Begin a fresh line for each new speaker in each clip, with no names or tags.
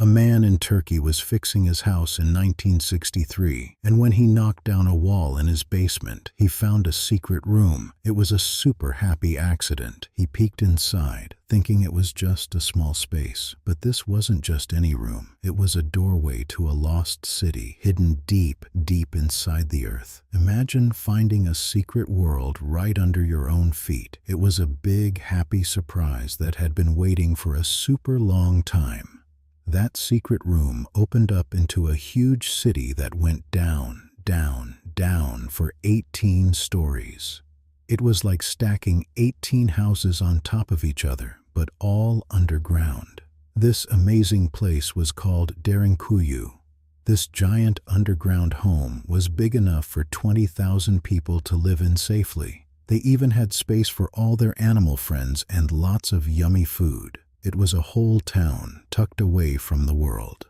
man in Turkey was fixing his house in 1963, and when he knocked down a wall in his basement, he found a secret room. It was a super happy accident. He peeked inside, thinking it was just a small space. But this wasn't just any room. It was a doorway to a lost city, hidden deep, deep inside the earth. Imagine finding a secret world right under your own feet. It was a big, happy surprise that had been waiting for a super long time. That secret room opened up into a huge city that went down, down, down for 18 stories. It was like stacking 18 houses on top of each other, but all underground. This amazing place was called Derinkuyu. This giant underground home was big enough for 20,000 people to live in safely. They even had space for all their animal friends and lots of yummy food. It was a whole town tucked away from the world.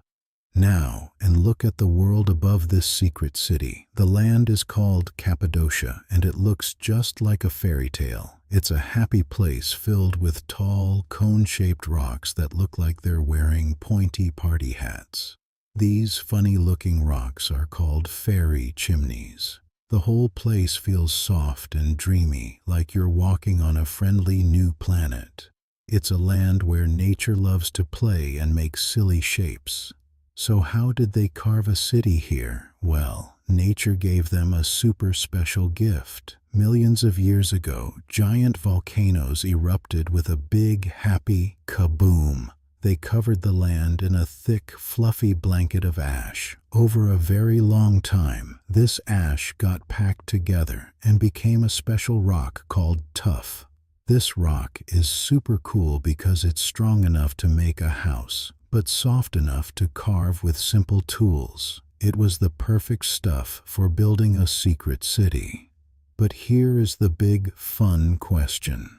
Now, and look at the world above this secret city. The land is called Cappadocia, and it looks just like a fairy tale. It's a happy place filled with tall, cone-shaped rocks that look like they're wearing pointy party hats. These funny-looking rocks are called fairy chimneys. The whole place feels soft and dreamy, like you're walking on a friendly new planet. It's a land where nature loves to play and make silly shapes. So how did they carve a city here? Well, nature gave them a super special gift. Millions of years ago, giant volcanoes erupted with a big, happy kaboom. They covered the land in a thick, fluffy blanket of ash. Over a very long time, this ash got packed together and became a special rock called tuff. This rock is super cool because it's strong enough to make a house, but soft enough to carve with simple tools. It was the perfect stuff for building a secret city. But here is the big, fun question.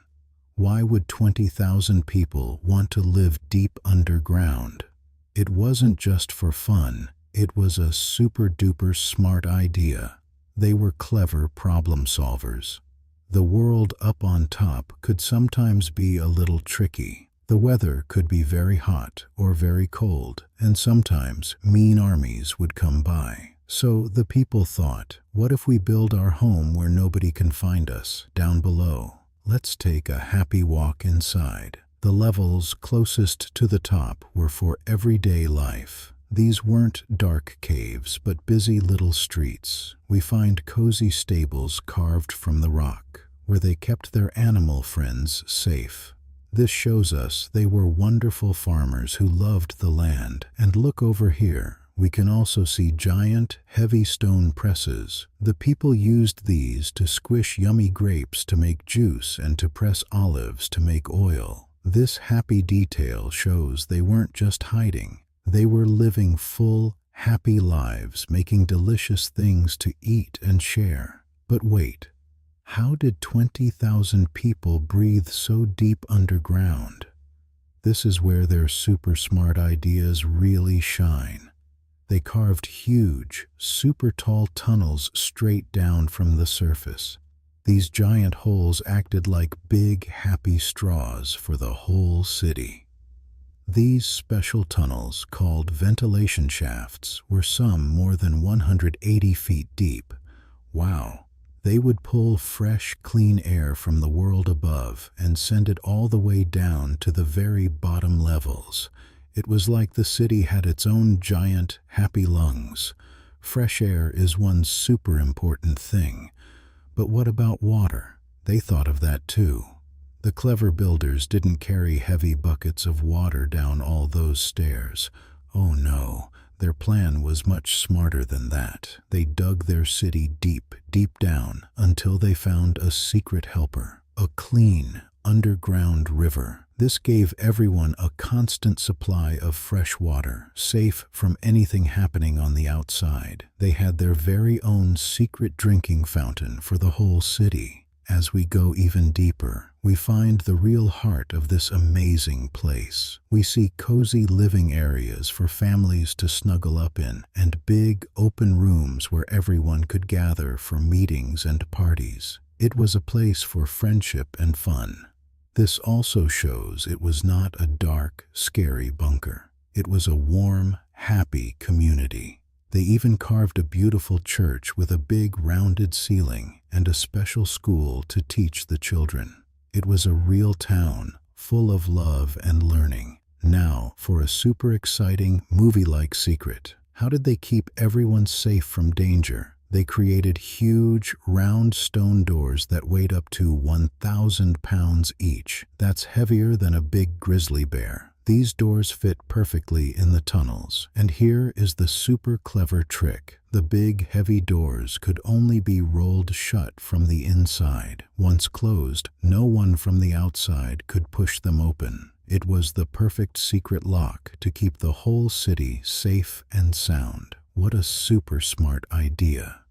Why would 20,000 people want to live deep underground? It wasn't just for fun. It was a super-duper smart idea. They were clever problem solvers. The world up on top could sometimes be a little tricky. The weather could be very hot or very cold, and sometimes mean armies would come by. So the people thought, what if we build our home where nobody can find us, down below? Let's take a happy walk inside. The levels closest to the top were for everyday life. These weren't dark caves, but busy little streets. We find cozy stables carved from the rock, where they kept their animal friends safe. This shows us they were wonderful farmers who loved the land. And look over here. We can also see giant, heavy stone presses. The people used these to squish yummy grapes to make juice and to press olives to make oil. This happy detail shows they weren't just hiding. They were living full, happy lives, making delicious things to eat and share. But wait, how did 20,000 people breathe so deep underground? This is where their super smart ideas really shine. They carved huge, super tall tunnels straight down from the surface. These giant holes acted like big, happy straws for the whole city. These special tunnels, called ventilation shafts, were some more than 180 feet deep. Wow! They would pull fresh, clean air from the world above and send it all the way down to the very bottom levels. It was like the city had its own giant, happy lungs. Fresh air is one super important thing. But what about water? They thought of that too. The clever builders didn't carry heavy buckets of water down all those stairs. Oh no, their plan was much smarter than that. They dug their city deep, deep down until they found a secret helper, a clean, underground river. This gave everyone a constant supply of fresh water, safe from anything happening on the outside. They had their very own secret drinking fountain for the whole city. As we go even deeper, we find the real heart of this amazing place. We see cozy living areas for families to snuggle up in, and big, open rooms where everyone could gather for meetings and parties. It was a place for friendship and fun. This also shows it was not a dark, scary bunker. It was a warm, happy community. They even carved a beautiful church with a big rounded ceiling and a special school to teach the children. It was a real town, full of love and learning. Now, for a super exciting, movie-like secret. How did they keep everyone safe from danger? They created huge, round stone doors that weighed up to 1,000 pounds each. That's heavier than a big grizzly bear. These doors fit perfectly in the tunnels. And here is the super clever trick. The big, heavy doors could only be rolled shut from the inside. Once closed, no one from the outside could push them open. It was the perfect secret lock to keep the whole city safe and sound. What a super smart idea.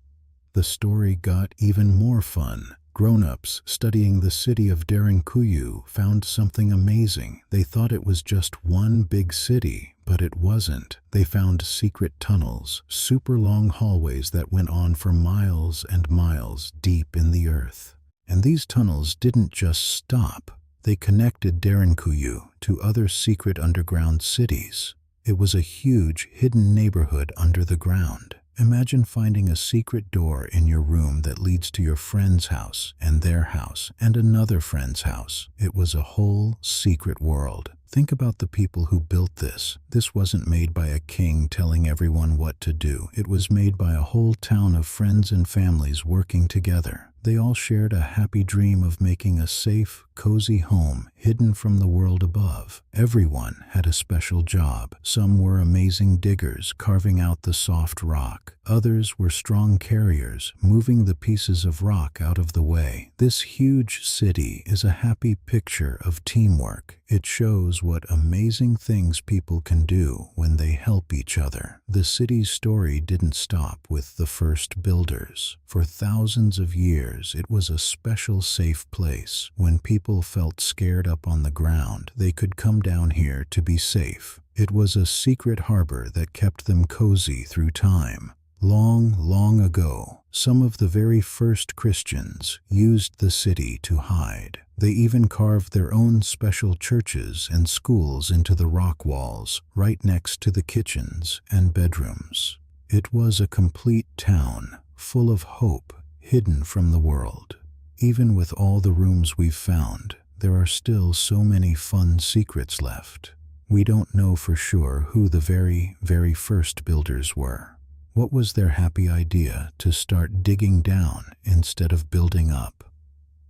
The story got even more fun. Grown-ups studying the city of Derinkuyu found something amazing. They thought it was just one big city, but it wasn't. They found secret tunnels, super long hallways that went on for miles and miles deep in the earth. And these tunnels didn't just stop. They connected Derinkuyu to other secret underground cities. It was a huge, hidden neighborhood under the ground. Imagine finding a secret door in your room that leads to your friend's house and their house and another friend's house. It was a whole secret world. Think about the people who built this. This wasn't made by a king telling everyone what to do. It was made by a whole town of friends and families working together. They all shared a happy dream of making a safe, cozy home hidden from the world above. Everyone had a special job. Some were amazing diggers, carving out the soft rock. Others were strong carriers, moving the pieces of rock out of the way. This huge city is a happy picture of teamwork. It shows what amazing things people can do when they help each other. The city's story didn't stop with the first builders. For thousands of years, it was a special safe place. When people felt scared up on the ground, they could come down here to be safe. It was a secret harbor that kept them cozy through time. Long, long ago, some of the very first Christians used the city to hide. They even carved their own special churches and schools into the rock walls, right next to the kitchens and bedrooms. It was a complete town, full of hope, hidden from the world. Even with all the rooms we've found, there are still so many fun secrets left. We don't know for sure who the very first builders were. What was their happy idea to start digging down instead of building up?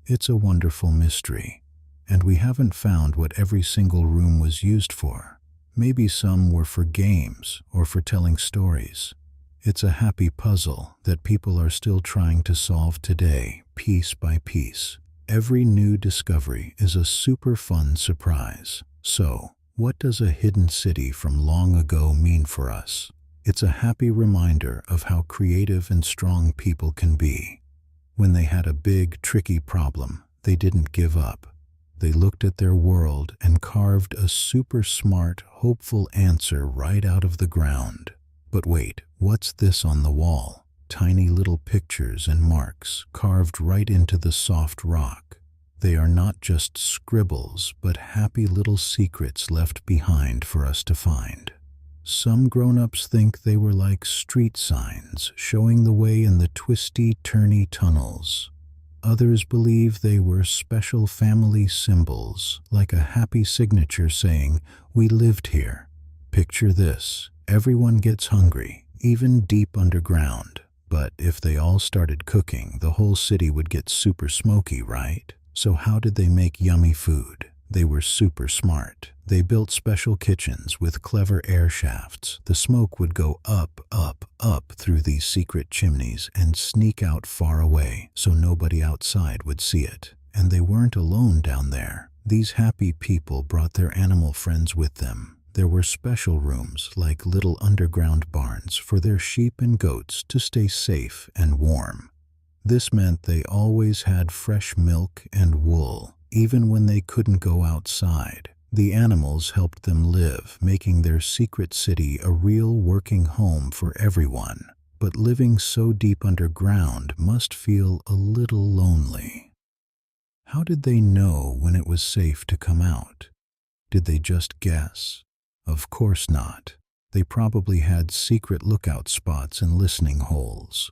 It's a wonderful mystery, and we haven't found what every single room was used for. Maybe some were for games or for telling stories. It's a happy puzzle that people are still trying to solve today, piece by piece. Every new discovery is a super fun surprise. So, what does a hidden city from long ago mean for us? It's a happy reminder of how creative and strong people can be. When they had a big, tricky problem, they didn't give up. They looked at their world and carved a super smart, hopeful answer right out of the ground. But wait, what's this on the wall? Tiny little pictures and marks carved right into the soft rock. They are not just scribbles, but happy little secrets left behind for us to find. Some grown-ups think they were like street signs, showing the way in the twisty, turny tunnels. Others believe they were special family symbols, like a happy signature saying, "We lived here." Picture this. Everyone gets hungry, even deep underground. But if they all started cooking, the whole city would get super smoky, right? So how did they make yummy food? They were super smart. They built special kitchens with clever air shafts. The smoke would go up, up, up through these secret chimneys and sneak out far away so nobody outside would see it. And they weren't alone down there. These happy people brought their animal friends with them. There were special rooms, like little underground barns, for their sheep and goats to stay safe and warm. This meant they always had fresh milk and wool, even when they couldn't go outside. The animals helped them live, making their secret city a real working home for everyone. But living so deep underground must feel a little lonely. How did they know when it was safe to come out? Did they just guess? Of course not. They probably had secret lookout spots and listening holes.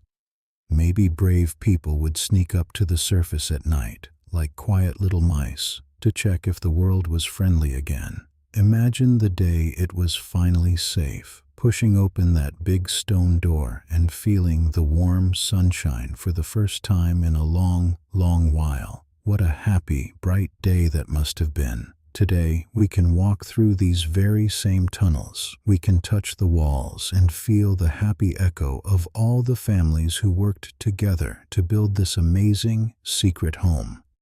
Maybe brave people would sneak up to the surface at night, like quiet little mice, to check if the world was friendly again. Imagine the day it was finally safe, pushing open that big stone door and feeling the warm sunshine for the first time in a long, long while. What a happy, bright day that must have been. Today, we can walk through these very same tunnels. We can touch the walls and feel the happy echo of all the families who worked together to build this amazing, secret home.